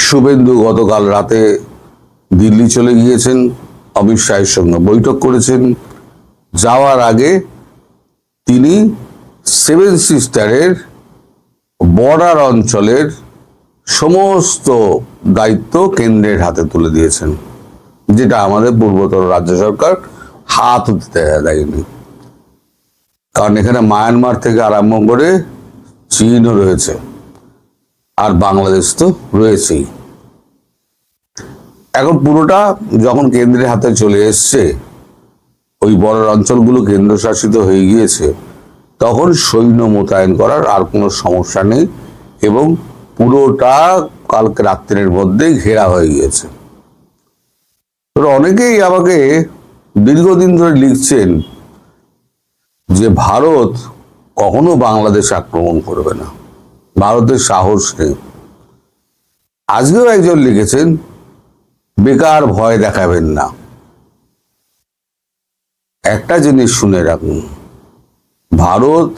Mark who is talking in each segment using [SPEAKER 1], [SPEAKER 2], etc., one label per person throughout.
[SPEAKER 1] শুভেন্দু গতকাল রাতে দিল্লি চলে গিয়েছেন, অমিত শাহের সঙ্গে বৈঠক করেছেন। যাওয়ার আগে তিনি সেভেন সিস্টারের বর্ডার অঞ্চলের সমস্ত দায়িত্ব কেন্দ্রের হাতে তুলে দিয়েছেন, যেটা আমাদের পূর্বতন রাজ্য সরকার হাত দিতে দেয়নি। কারণ এখানে মায়ানমার থেকে আরম্ভ করে চীনও রয়েছে, আর বাংলাদেশ তো রয়েছেই। এখন পুরোটা যখন কেন্দ্রের হাতে চলে এসছে, ওই বড় অঞ্চলগুলো কেন্দ্রশাসিত হয়ে গিয়েছে, তখন সৈন্য মোতায়েন করার আর কোনো সমস্যা নেই এবং পুরোটা কালকে রাত্রের মধ্যে ঘেরা হয়ে গিয়েছে। অনেকেই আমাকে দীর্ঘদিন ধরে লিখছেন যে ভারত কখনো বাংলাদেশ আক্রমণ করবে না, ভারতের সাহস নেই। আজকেও একজন লিখেছেন বেকার ভয় দেখাবেন না। একটা জিনিস শুনে রাখুন, ভারত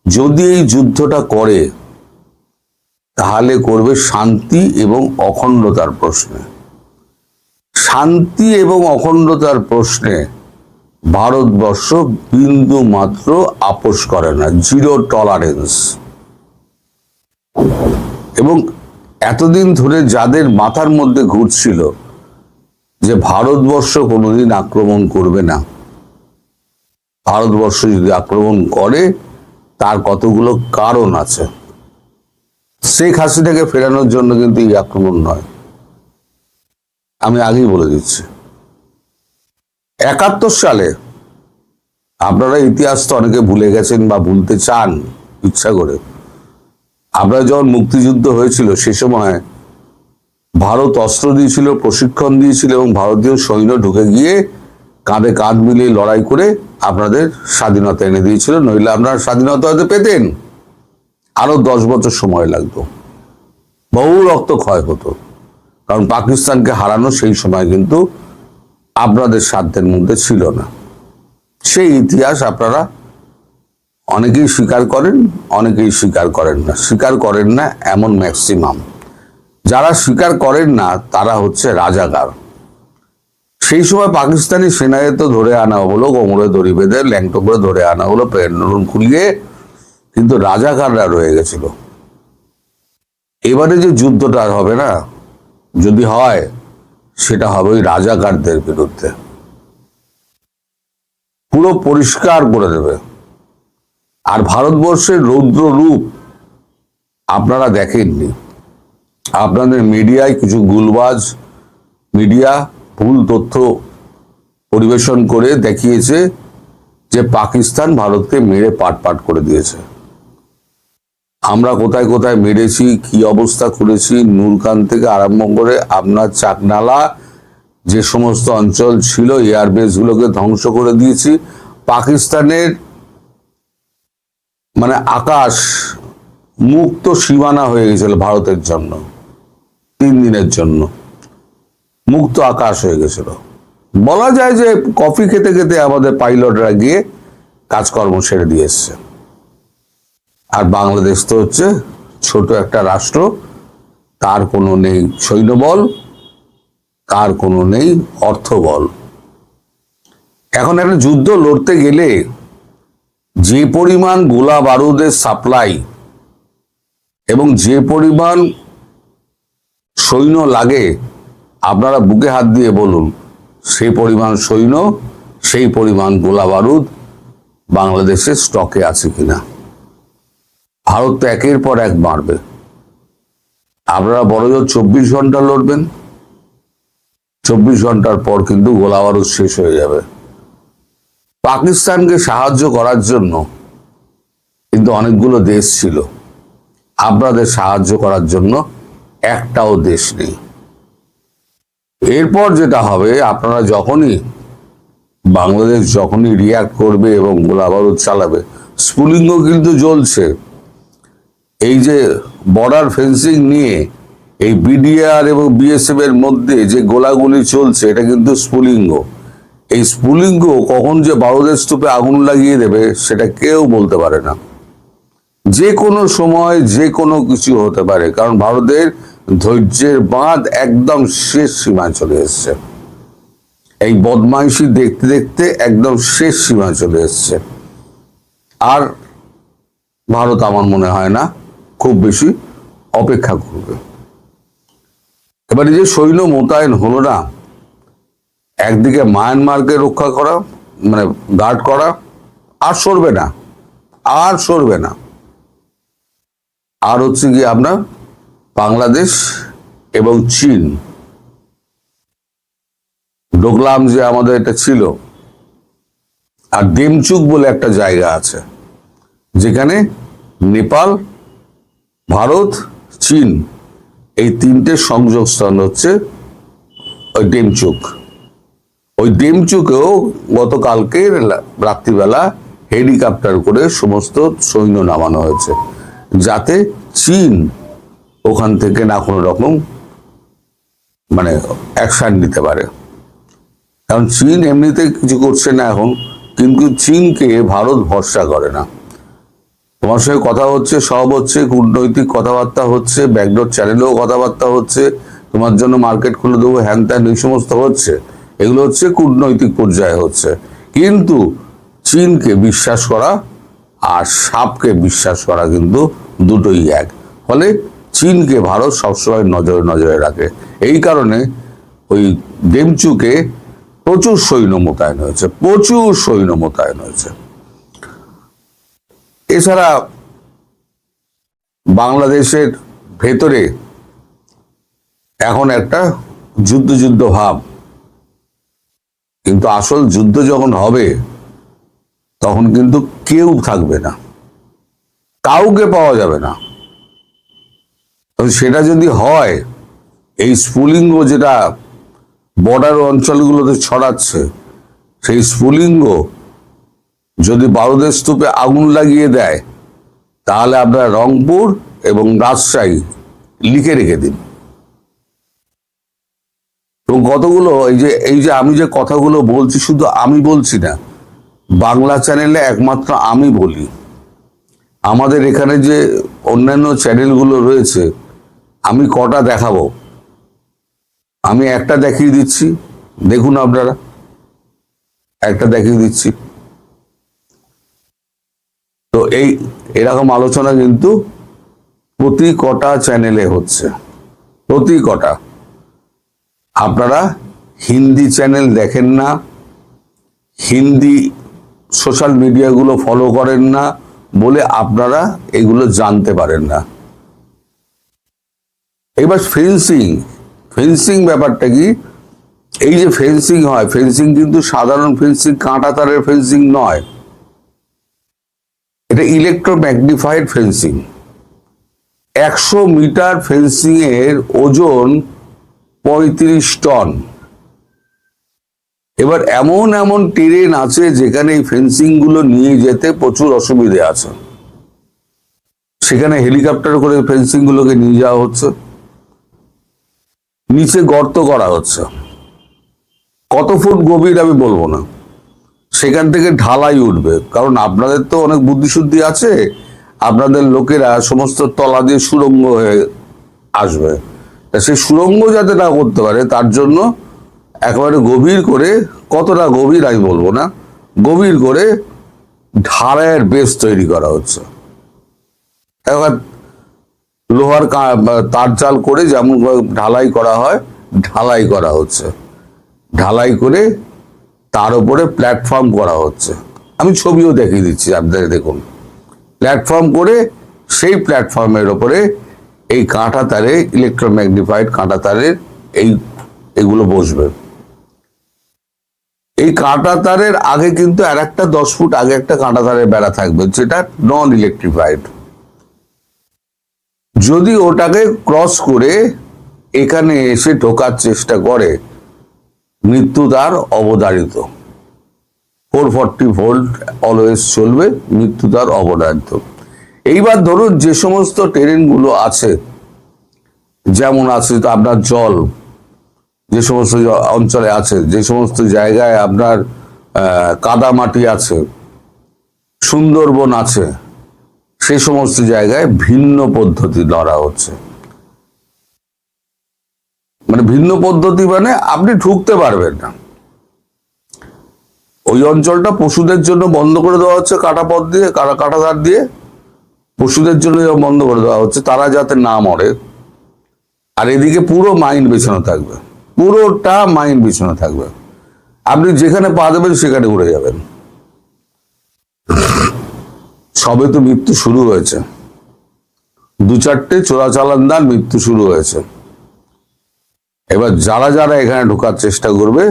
[SPEAKER 1] যদি এই যুদ্ধটা করে তাহলে করবে শান্তি এবং অখণ্ডতার প্রশ্নে। শান্তি এবং অখণ্ডতার প্রশ্নে ভারতবর্ষ বিন্দু মাত্র আপোষ করে না, জিরো টলারেন্স। এবং এতদিন ধরে যাদের মাথার মধ্যে ঘুরছিল যে ভারতবর্ষ কোনোদিন আক্রমণ করবে না, ভারতবর্ষ যদি আক্রমণ করে তার কতগুলো কারণ আছে। শেখ হাসিনাকে ফেরানোর জন্য কিন্তু এই আক্রমণ নয়, আমি আগেই বলে দিচ্ছি। 71 সালে, আপনারা ইতিহাস তো অনেকে ভুলে গেছেন বা ভুলতে চান ইচ্ছা করে, আপনারা যখন মুক্তিযুদ্ধ হয়েছিল সে সময় ভারত অস্ত্র দিয়েছিল, প্রশিক্ষণ দিয়েছিল এবং ভারতীয় সৈন্য ঢুকে গিয়ে কাঁধে কাঁধ মিলিয়ে লড়াই করে আপনাদের স্বাধীনতা এনে দিয়েছিল। নইলে আপনারা স্বাধীনতা হয়তো পেতেন, আরো 10 বছর সময় লাগতো, বহু রক্তক্ষয় হতো। কারণ পাকিস্তানকে হারানো সেই সময় কিন্তু আপনাদের সাধ্যের মধ্যে ছিল না। সেই ইতিহাস আপনারা অনেকেই স্বীকার করেন, অনেকেই স্বীকার করেন না। স্বীকার করেন না এমন ম্যাক্সিমাম। যারা স্বীকার করেন না তারা হচ্ছে রাজাকার। সেই সময় পাকিস্তানি সেনাকে তো ধরে আনা হলো, কোমরে দড়ি বেঁধে ল্যাংটো করে ধরে আনা হলো, পেন্ডুলন খুলিয়ে, কিন্তু রাজাকাররা রয়ে গেছিল। এবারে যে যুদ্ধটা হবে না, যদি হয় সেটা হবে ওই রাজাকারদের বিরুদ্ধে, পুরো পরিষ্কার করে দেবে। আর ভারতবর্ষের রৌদ্র রূপ আপনারা দেখেননি। আপনাদের মিডিয়ায় কিছু গুলবাজ মিডিয়া ভুল তথ্য পরিবেশন করে দেখিয়েছে যে পাকিস্তান ভারতকে মেরে পাট পাট করে দিয়েছে। আমরা কোথায় কোথায় মেরেছি, কি অবস্থা করেছি, নুরখান থেকে আরম্ভ করে আপনার চাকনালা, যে সমস্ত অঞ্চল ছিল এয়ারবেস গুলোকে ধ্বংস করে দিয়েছি। পাকিস্তানের মানে আকাশ মুক্ত সীমানা হয়ে গেছিল ভারতের জন্য, 3 দিনের জন্য মুক্ত আকাশ হয়ে গেছিল। বলা যায় যে কফি খেতে খেতে আমাদের পাইলটরা গিয়ে কাজকর্ম ছেড়ে দিয়ে এসছে। আর বাংলাদেশ তো হচ্ছে ছোট একটা রাষ্ট্র, তার কোনো নেই সৈন্যবল, তার কোনো নেই অর্থবল। এখন একটা যুদ্ধ লড়তে গেলে যে পরিমাণ গোলা বারুদের সাপ্লাই এবং যে পরিমাণ সৈন্য লাগে, আপনারা বুকে হাত দিয়ে বলুন সেই পরিমাণ সৈন্য, সেই পরিমাণ গোলা বারুদ বাংলাদেশের স্টকে আছে কিনা। ভারত তো একের পর এক মারবে। আপনারা বড়জোর 24 ঘন্টা লড়বেন, 24 ঘন্টার পর কিন্তু গোলা বারুদ শেষ হয়ে যাবে। পাকিস্তানকে সাহায্য করার জন্য কিন্তু অনেকগুলো দেশ ছিল, আপনাদের সাহায্য করার জন্য একটাও দেশ নেই। এরপর যেটা হবে, আপনারা যখনই বাংলাদেশ যখনই রিয়াক্ট করবে এবং গোলা বারুদ চালাবে, স্ফুলিঙ্গ কিন্তু জ্বলছে। এই যে বর্ডার ফেন্সিং নিয়ে এই বিডিআর এবং বিএসএফ এর মধ্যে যে গোলাগুলি চলছে, এটা কিন্তু স্ফুলিঙ্গ। এই স্ফুলিঙ্গ কখন যে বারুদের স্তূপে আগুন লাগিয়ে দেবে সেটা কেউ বলতে পারে না। যে কোনো সময় যে কোনো কিছু হতে পারে, কারণ ভারতের ধৈর্যের বাঁধ একদম শেষ সীমায় চলে এসছে। এই বদমাইশি দেখতে দেখতে একদম শেষ সীমায় চলে এসছে। আর ভারত আমার মনে হয় না খুব বেশি অপেক্ষা করবে। এবারে যে সৈন্য মোতায়েন হলো না, একদিকে মায়ানমারকে রক্ষা করা মানে গার্ড করা, আর সরবে না, আর সরবে না। আর হচ্ছে কি আপনার বাংলাদেশ এবং চীন, ডোকলাম যে আমাদের এটা ছিল, আর ডেমচুক বলে একটা জায়গা আছে যেখানে নেপাল, ভারত, চীন এই তিনটে সংযোগ স্থান হচ্ছে ওই ডেমচুক। ওই ডেমচুকেও গতকালকে রাত্রিবেলা হেলিকপ্টার করে সমস্ত সৈন্য নামানো হয়েছে, যাতে চীন ওখান থেকে না কোনো রকম মানে অ্যাকশন নিতে পারে। কারণ চীন এমনিতে কিছু করছে না এখন, কিন্তু চীনকে ভারত ভরসা করে না। তোমার সঙ্গে কথা হচ্ছে, সব হচ্ছে, কূটনৈতিক কথাবার্তা হচ্ছে, ব্যাকডোর চ্যানেলেও কথাবার্তা হচ্ছে, তোমার জন্য মার্কেট খুলে দেবো, হ্যান ত্যান, এই সমস্ত হচ্ছে। এগুলো হচ্ছে কূটনৈতিক পর্যায়ে হচ্ছে। কিন্তু চীনকে বিশ্বাস করা আর সাপকে বিশ্বাস করা কিন্তু দুটোই এক। ফলে চীনকে ভারত সবসময় নজরে নজরে রাখে। এই কারণে ওই ডেমচুকে প্রচুর সৈন্য মোতায়েন হয়েছে, প্রচুর সৈন্য মোতায়েন হয়েছে। এছাড়া বাংলাদেশের ভেতরে এখন একটা যুদ্ধ যুদ্ধ ভাব, কিন্তু আসল যুদ্ধ যখন হবে তখন কিন্তু কেউ থাকবে না, কাউকে পাওয়া যাবে না। সেটা যদি হয়, এই স্ফুলিঙ্গ যেটা বর্ডার অঞ্চলগুলোতে ছড়াচ্ছে, সেই স্ফুলিঙ্গ যদি বারুদের স্তূপে আগুন লাগিয়ে দেয়, তাহলে আপনারা রংপুর এবং রাজশাহী লিখে রেখে দিন। তো কতগুলো এই যে আমি যে কথাগুলো বলছি, শুধু আমি বলছি না, বাংলা চ্যানেলে একমাত্র আমি বলি। আমাদের এখানে যে অন্যান্য চ্যানেলগুলো রয়েছে, আমি কটা দেখাবো, আমি একটা দেখিয়ে দিচ্ছি, দেখুন আপনারা, একটা দেখিয়ে দিচ্ছি। তো এরকম আলোচনা কিন্তু প্রতি কটা চ্যানেলে হচ্ছে, প্রতি কটা। আপনারা হিন্দি চ্যানেল দেখেন না, হিন্দি সোশ্যাল মিডিয়াগুলো ফলো করেন না বলে আপনারা এগুলো জানতে পারেন না। এবার ফেন্সিং ব্যাপারটা কি? এই যে ফেন্সিং হয়, ফেন্সিং কিন্তু সাধারণ ফেন্সিং, কাঁটা তারের ফেন্সিং নয়, এটা ইলেকট্রোম্যাগনিফাইড ফেন্সিং। 100 মিটার ফেন্সিং এর ওজন 35 টন। এবার এমন এমন টেরেন আছে যেখানে এই ফেন্সিং গুলো নিয়ে যেতে প্রচুর অসুবিধে আছে, সেখানে হেলিকপ্টার করে ফেন্সিং গুলোকে নিয়ে যাওয়া হচ্ছে, নিচে গর্ত করা হচ্ছে, কত ফুট গভীর আমি বলবো না, সেখান থেকে ঢালাই উঠবে। কারণ আপনাদের তো অনেক বুদ্ধিশুদ্ধি আছে, আপনাদের লোকেরা সমস্ত তলা দিয়ে সুড়ঙ্গ হয়ে আসবে। তা সেই সুড়ঙ্গ যাতে না করতে পারে তার জন্য একেবারে গভীর করে, কতটা গভীর আমি বলবো না, গভীর করে ঢালাইয়ের বেস তৈরি করা হচ্ছে। এবার লোহার তার জাল করে যেমন ঢালাই করা হয়, ঢালাই করা হচ্ছে, ঢালাই করে তার উপরে প্ল্যাটফর্ম করা হচ্ছে। আমি ছবিও দেখিয়ে দিচ্ছি আপনাদের, দেখুন। প্ল্যাটফর্ম করে সেই প্ল্যাটফর্মের উপরে এই কাঁটা তারে, ইলেকট্রোম্যাগনিফাইড কাঁটা তারের এইগুলো বসবে। এই কাঁটা তারের আগে কিন্তু আর একটা 10 ফুট আগে একটা কাঁটা তারের বেড়া থাকবে, যেটা নন ইলেকট্রিফাইড। যদি ওটাকে ক্রস করে এখানে এসে ঢোকার চেষ্টা করে, মৃত্যু তার অবধারিত। 440 ভোল্ট অলওয়েজ চলবে, মৃত্যু তার অবধারিত। এইবার ধরুন যে সমস্ত ট্রেনগুলো আছে, যেমন আছে আপনার জল, যে সমস্ত অঞ্চলে আছে, যে সমস্ত জায়গায় আপনার কাদামাটি আছে, সুন্দরবন আছে, সেই সমস্ত জায়গায় ভিন্ন পদ্ধতি ধরা হচ্ছে। মানে ভিন্ন পদ্ধতি, মানে আপনি ঢুকতে পারবেন না। ওই অঞ্চলটা পশুদের জন্য বন্ধ করে দেওয়া হচ্ছে, কাটা পথ দিয়ে, কাটাধার দিয়ে পশুদের জন্য বন্ধ করে দেওয়া হচ্ছে, তারা যাতে না মরে। আর এদিকে পুরো মাইন বিছানো থাকবে, পুরোটা মাইন বিছানো থাকবে, আপনি যেখানে পা দেবেন সেখানে উড়ে যাবেন। সবে তো মৃত্যু শুরু হয়েছে, 2-4টে চোরাচালানদার মৃত্যু শুরু হয়েছে। এবার যারা যারা এখানে ঢোকার চেষ্টা করবে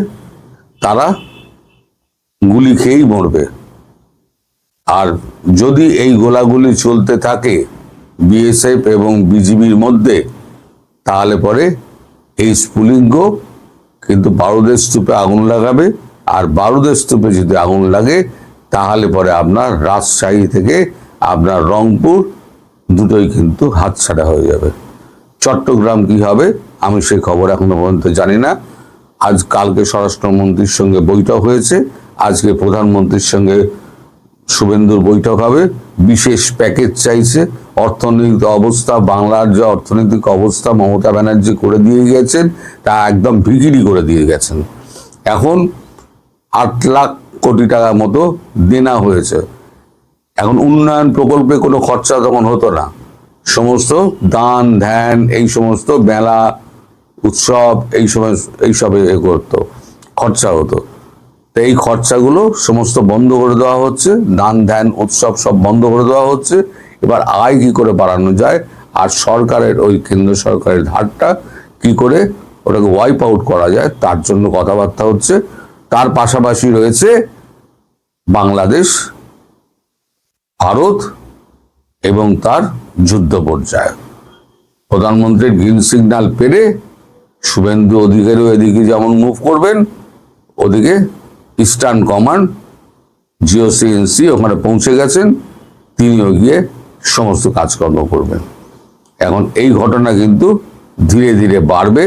[SPEAKER 1] তারা গুলি খেয়েই মরবে। আর যদি এই গোলাগুলি চলতে থাকে বিএসএফ এবং বিজিবির মধ্যে, তাহলে পরে এই স্ফুলিঙ্গ কিন্তু বারুদের স্তূপে আগুন লাগাবে। আর বারুদের স্তূপে যদি আগুন লাগে তাহলে পরে আপনার রাজশাহী থেকে আপনার রংপুর দুটোই কিন্তু হাতছাড়া হয়ে যাবে। চট্টগ্রাম কি হবে আমি সেই খবর এখনো পর্যন্ত জানি না। কালকে স্বরাষ্ট্রমন্ত্রীর সঙ্গে বৈঠক হয়েছে, আজকে প্রধানমন্ত্রীর সঙ্গে শুভেন্দুর বৈঠক হবে। বিশেষ প্যাকেজ চাইছে। অর্থনৈতিক অবস্থা, বাংলার যে অর্থনৈতিক অবস্থা মমতা ব্যানার্জি করে দিয়ে গেছেন তা একদম ভিখিরি করে দিয়ে গেছেন। এখন 8 লাখ কোটি টাকার মতো দেনা হয়েছে। এখন উন্নয়ন প্রকল্পে কোনো খরচা তখন হতো না, সমস্ত দান ধ্যান এই সমস্ত মেলা উৎসব এইসবে করতো, খরচা হতো। তো এই খরচাগুলো সমস্ত বন্ধ করে দেওয়া হচ্ছে, দান ধ্যান উৎসব সব বন্ধ করে দেওয়া হচ্ছে। এবার আয় কি করে বাড়ানো যায়, আর সরকারের ওই কেন্দ্র সরকারের ধারটা কি করে ওটাকে ওয়াইপ আউট করা যায় তার জন্য কথাবার্তা হচ্ছে। তার পাশাপাশি রয়েছে বাংলাদেশ, ভারত এবং তার যুদ্ধ পর্যায়ে। প্রধানমন্ত্রীর গ্রিন সিগন্যাল পেরে শুভেন্দু অধিকারী এদিকে যেমন মুভ করবেন, ওদিকে ইস্টার্ন কমান্ড জিওসিএনসি ওখানে পৌঁছে গেছেন, তিনিও গিয়ে সমস্ত কাজকর্ম করবেন। এখন এই ঘটনা কিন্তু ধীরে ধীরে বাড়বে।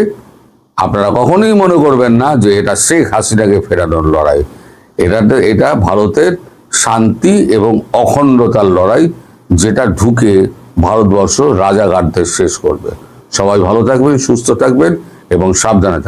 [SPEAKER 1] আপনারা কখনোই মনে করবেন না যে এটা শেখ হাসিনাকে ফেরানোর লড়াই। এটা ভারতের শান্তি এবং অখণ্ডতার লড়াই, যেটা ঢুকে ভারতবর্ষ রাজাকারদের শেষ করবে। সবাই ভালো থাকবেন, সুস্থ থাকবেন এবং সাবধানে থাকবেন।